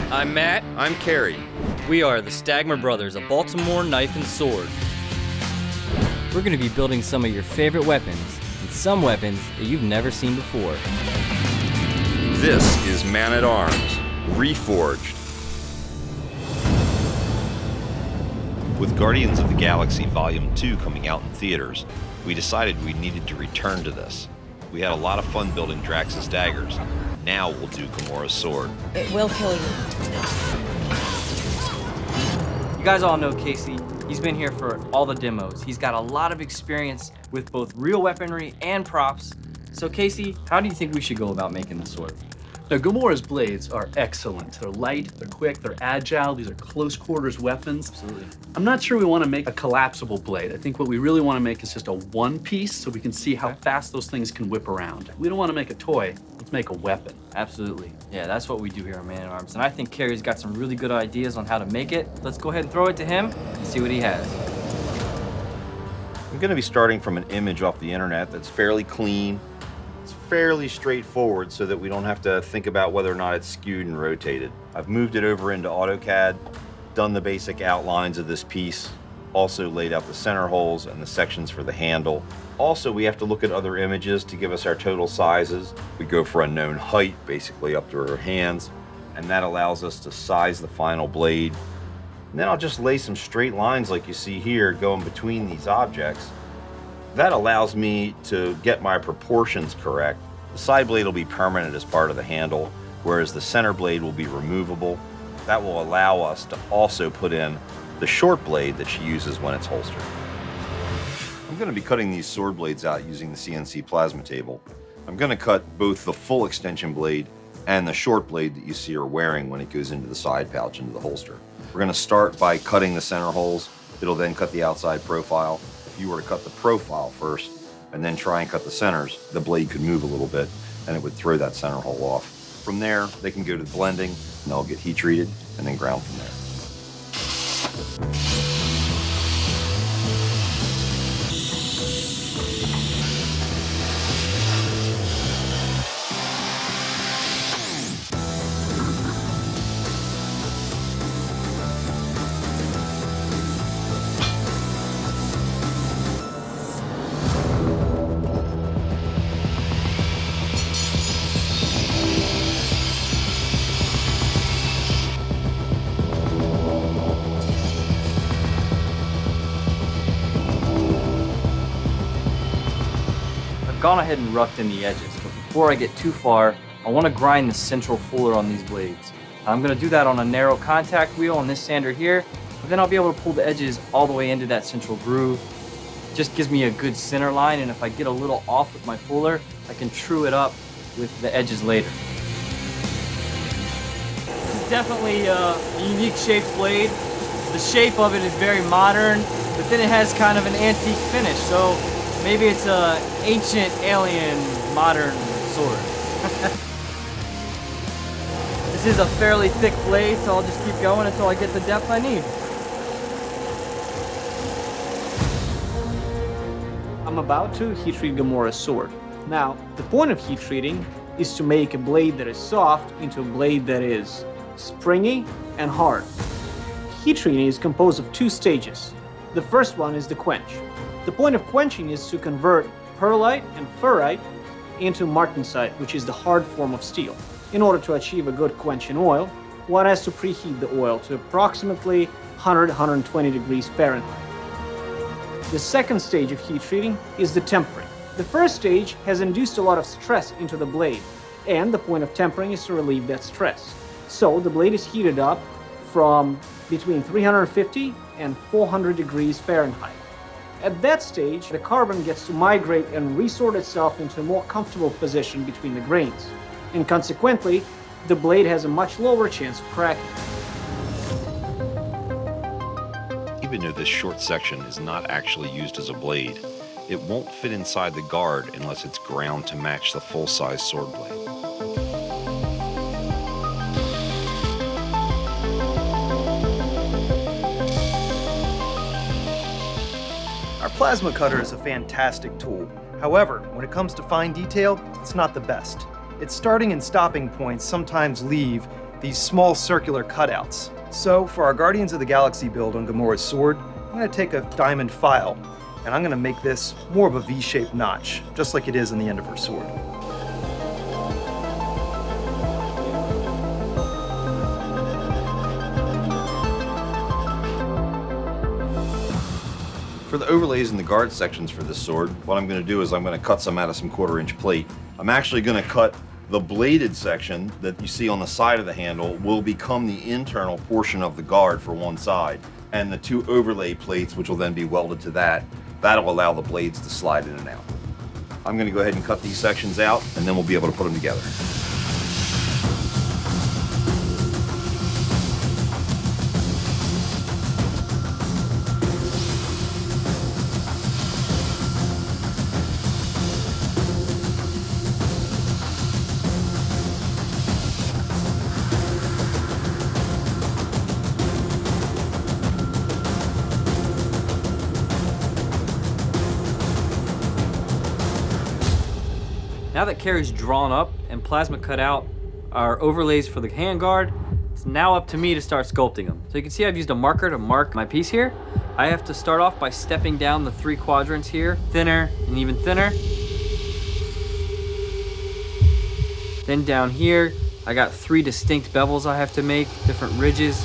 I'm Matt. I'm Kerry. We are the Stagmer brothers of Baltimore Knife and Sword. We're going to be building some of your favorite weapons, and some weapons that you've never seen before. This is Man-at-Arms, Reforged. With Guardians of the Galaxy Volume 2 coming out in theaters, we decided we needed to return to this. We had a lot of fun building Drax's daggers. Now we'll do Gamora's sword. It will kill you. You guys all know Casey. He's been here for all the demos. He's got a lot of experience with both real weaponry and props. So Casey, how do you think we should go about making the sword? Now, Gamora's blades are excellent. They're light, they're quick, they're agile. These are close quarters weapons. Absolutely. I'm not sure we want to make a collapsible blade. I think what we really want to make is just a one piece so we can see how fast those things can whip around. We don't want to make a toy, let's make a weapon. Absolutely. Yeah, that's what we do here on Man-at-Arms. And I think Kerry's got some really good ideas on how to make it. Let's go ahead and throw it to him and see what he has. I'm going to be starting from an image off the internet that's fairly clean. It's fairly straightforward so that we don't have to think about whether or not it's skewed and rotated. I've moved it over into AutoCAD, done the basic outlines of this piece, also laid out the center holes and the sections for the handle. Also, we have to look at other images to give us our total sizes. We go for a known height, basically up to our hands, and that allows us to size the final blade. And then I'll just lay some straight lines like you see here going between these objects. That allows me to get my proportions correct. The side blade will be permanent as part of the handle, whereas the center blade will be removable. That will allow us to also put in the short blade that she uses when it's holstered. I'm going to be cutting these sword blades out using the CNC plasma table. I'm going to cut both the full extension blade and the short blade that you see her wearing when it goes into the side pouch, into the holster. We're going to start by cutting the center holes. It'll then cut the outside profile. If you were to cut the profile first and then try and cut the centers, the blade could move a little bit and it would throw that center hole off. From there, they can go to the blending and they'll get heat treated and then ground from there. Gone ahead and roughed in the edges, but before I get too far, I want to grind the central fuller on these blades. I'm going to do that on a narrow contact wheel on this sander here, but then I'll be able to pull the edges all the way into that central groove. Just gives me a good center line, and if I get a little off with my fuller, I can true it up with the edges later. This is definitely a unique shaped blade. The shape of it is very modern, but then it has kind of an antique finish, so maybe it's a ancient alien modern sword. This is a fairly thick blade, so I'll just keep going until I get the depth I need. I'm about to heat treat Gamora's sword. Now, the point of heat treating is to make a blade that is soft into a blade that is springy and hard. Heat treating is composed of two stages. The first one is the quench. The point of quenching is to convert pearlite and ferrite into martensite, which is the hard form of steel. In order to achieve a good quench in oil, one has to preheat the oil to approximately 100-120 degrees Fahrenheit. The second stage of heat treating is the tempering. The first stage has induced a lot of stress into the blade, and the point of tempering is to relieve that stress. So the blade is heated up from between 350 and 400 degrees Fahrenheit. At that stage, the carbon gets to migrate and resort itself into a more comfortable position between the grains, and consequently, the blade has a much lower chance of cracking. Even though this short section is not actually used as a blade, it won't fit inside the guard unless it's ground to match the full-size sword blade. Our plasma cutter is a fantastic tool. However, when it comes to fine detail, it's not the best. Its starting and stopping points sometimes leave these small circular cutouts. So for our Guardians of the Galaxy build on Gamora's sword, I'm going to take a diamond file, and I'm going to make this more of a V-shaped notch, just like it is on the end of her sword. For the overlays in the guard sections for this sword, what I'm going to do is I'm going to cut some out of some 1/4-inch plate. I'm actually going to cut the bladed section that you see on the side of the handle will become the internal portion of the guard for one side, and the 2 overlay plates, which will then be welded to that, that'll allow the blades to slide in and out. I'm going to go ahead and cut these sections out, and then we'll be able to put them together. Now that Kerry's drawn up and plasma cut out our overlays for the handguard, it's now up to me to start sculpting them. So you can see I've used a marker to mark my piece here. I have to start off by stepping down the 3 quadrants here, thinner and even thinner. Then down here, I got 3 distinct bevels I have to make, different ridges.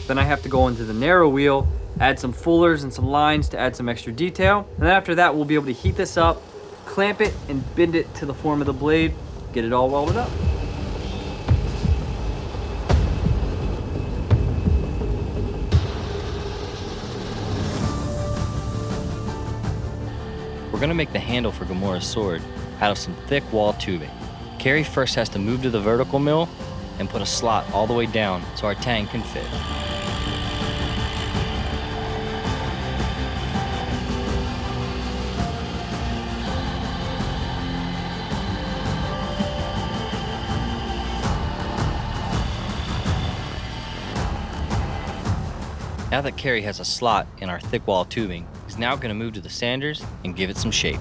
Then I have to go into the narrow wheel, add some fullers and some lines to add some extra detail. And then after that, we'll be able to heat this up, clamp it, and bend it to the form of the blade, get it all welded up. We're gonna make the handle for Gamora's sword out of some thick wall tubing. Kerry first has to move to the vertical mill and put a slot all the way down so our tang can fit. Now that Kerry has a slot in our thick wall tubing, he's now going to move to the sanders and give it some shape.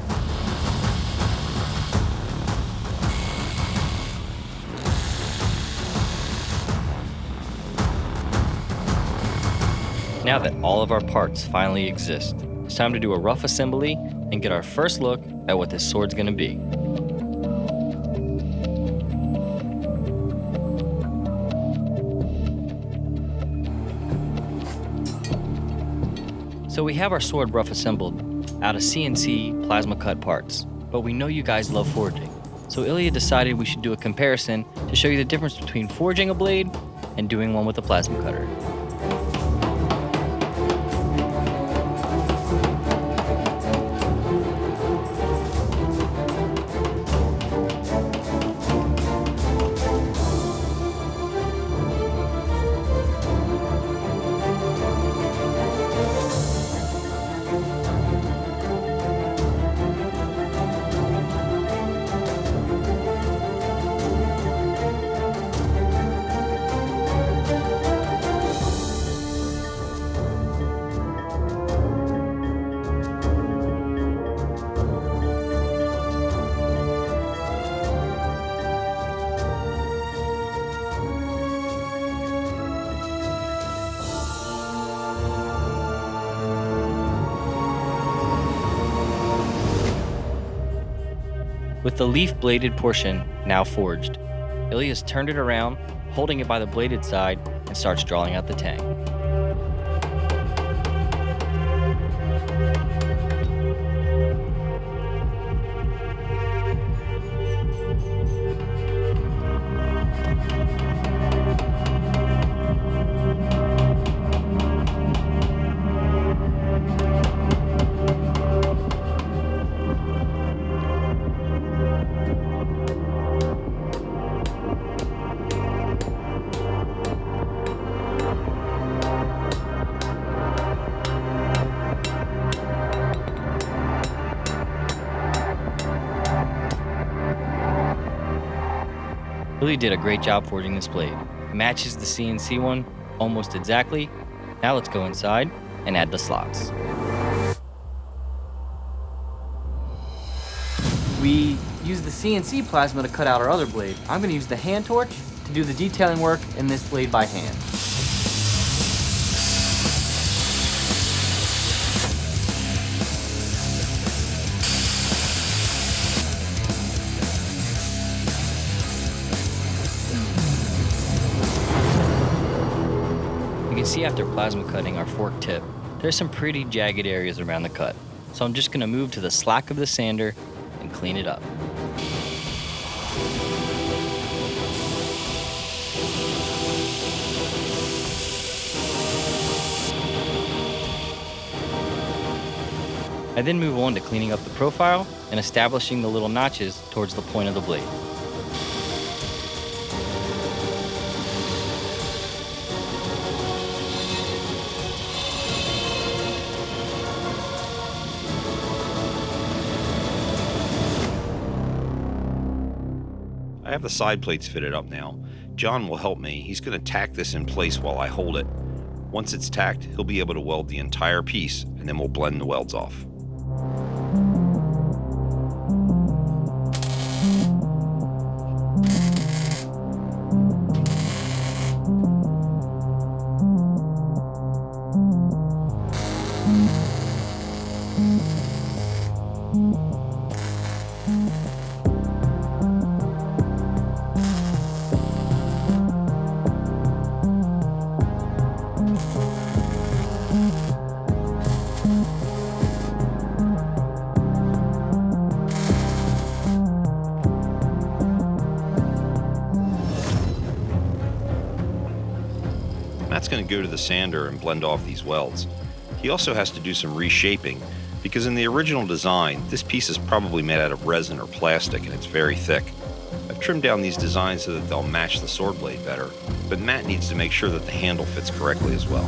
Now that all of our parts finally exist, it's time to do a rough assembly and get our first look at what this sword's going to be. So we have our sword rough assembled out of CNC plasma cut parts, but we know you guys love forging. So Ilya decided we should do a comparison to show you the difference between forging a blade and doing one with a plasma cutter. With the leaf-bladed portion now forged, Ilya's turned it around, holding it by the bladed side, and starts drawing out the tang. Ilya did a great job forging this blade. It matches the CNC one almost exactly. Now let's go inside and add the slots. We use the CNC plasma to cut out our other blade, I'm going to use the hand torch to do the detailing work in this blade by hand. You can see after plasma cutting our fork tip, there's some pretty jagged areas around the cut. So I'm just gonna move to the slack of the sander and clean it up. I then move on to cleaning up the profile and establishing the little notches towards the point of the blade. I have the side plates fitted up now. John will help me. He's going to tack this in place while I hold it. Once it's tacked, he'll be able to weld the entire piece, and then we'll blend the welds off. Matt's going to go to the sander and blend off these welds. He also has to do some reshaping because in the original design, this piece is probably made out of resin or plastic and it's very thick. I've trimmed down these designs so that they'll match the sword blade better, but Matt needs to make sure that the handle fits correctly as well.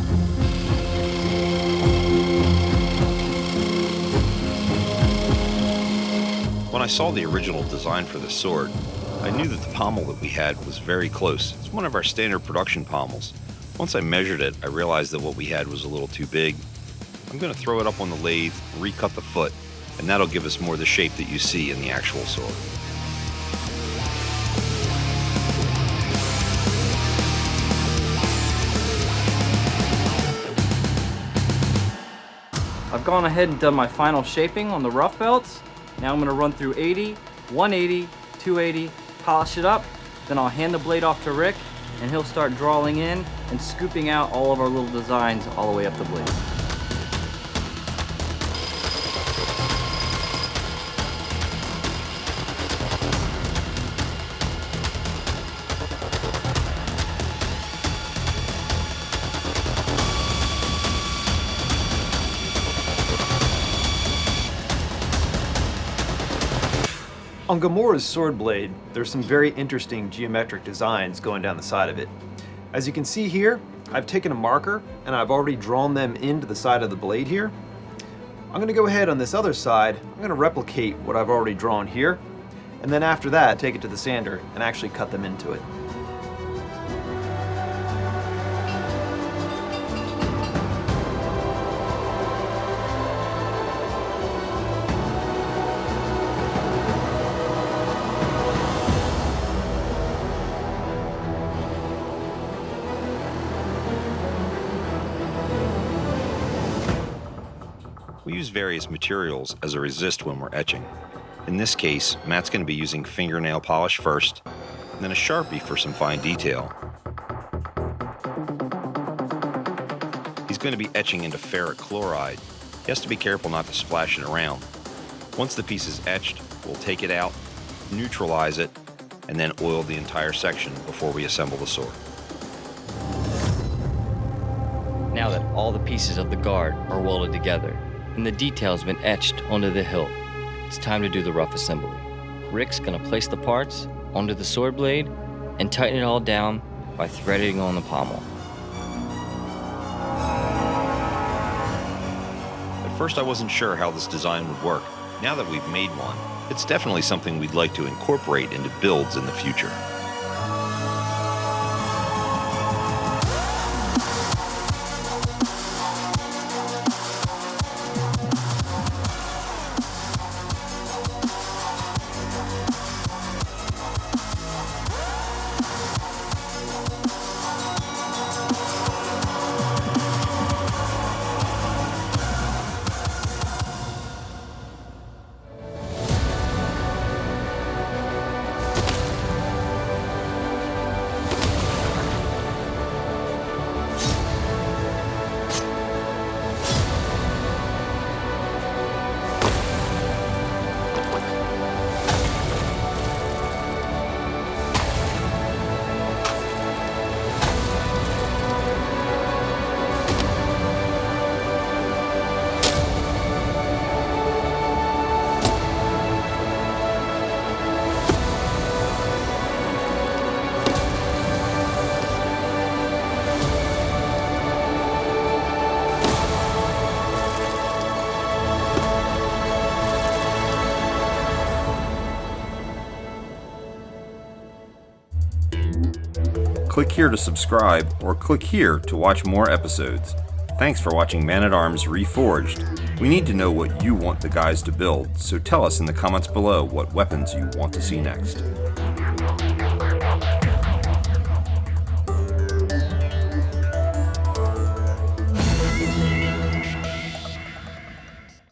When I saw the original design for this sword, I knew that the pommel that we had was very close. It's one of our standard production pommels. Once I measured it, I realized that what we had was a little too big. I'm going to throw it up on the lathe, recut the foot, and that'll give us more of the shape that you see in the actual sword. I've gone ahead and done my final shaping on the rough belts. Now I'm going to run through 80, 180, 280, polish it up, then I'll hand the blade off to Rick, and he'll start drawing in and scooping out all of our little designs all the way up the blade. On Gamora's sword blade, there's some very interesting geometric designs going down the side of it. As you can see here, I've taken a marker and I've already drawn them into the side of the blade here. I'm going to go ahead on this other side, I'm going to replicate what I've already drawn here, and then after that take it to the sander and actually cut them into it. We use various materials as a resist when we're etching. In this case, Matt's going to be using fingernail polish first, and then a Sharpie for some fine detail. He's going to be etching into ferric chloride. He has to be careful not to splash it around. Once the piece is etched, we'll take it out, neutralize it, and then oil the entire section before we assemble the sword. Now that all the pieces of the guard are welded together and the details been etched onto the hilt, it's time to do the rough assembly. Rick's gonna place the parts onto the sword blade and tighten it all down by threading on the pommel. At first I wasn't sure how this design would work. Now that we've made one, it's definitely something we'd like to incorporate into builds in the future. Click here to subscribe or click here to watch more episodes. Thanks for watching Man-at-Arms Reforged. We need to know what you want the guys to build, so tell us in the comments below what weapons you want to see next.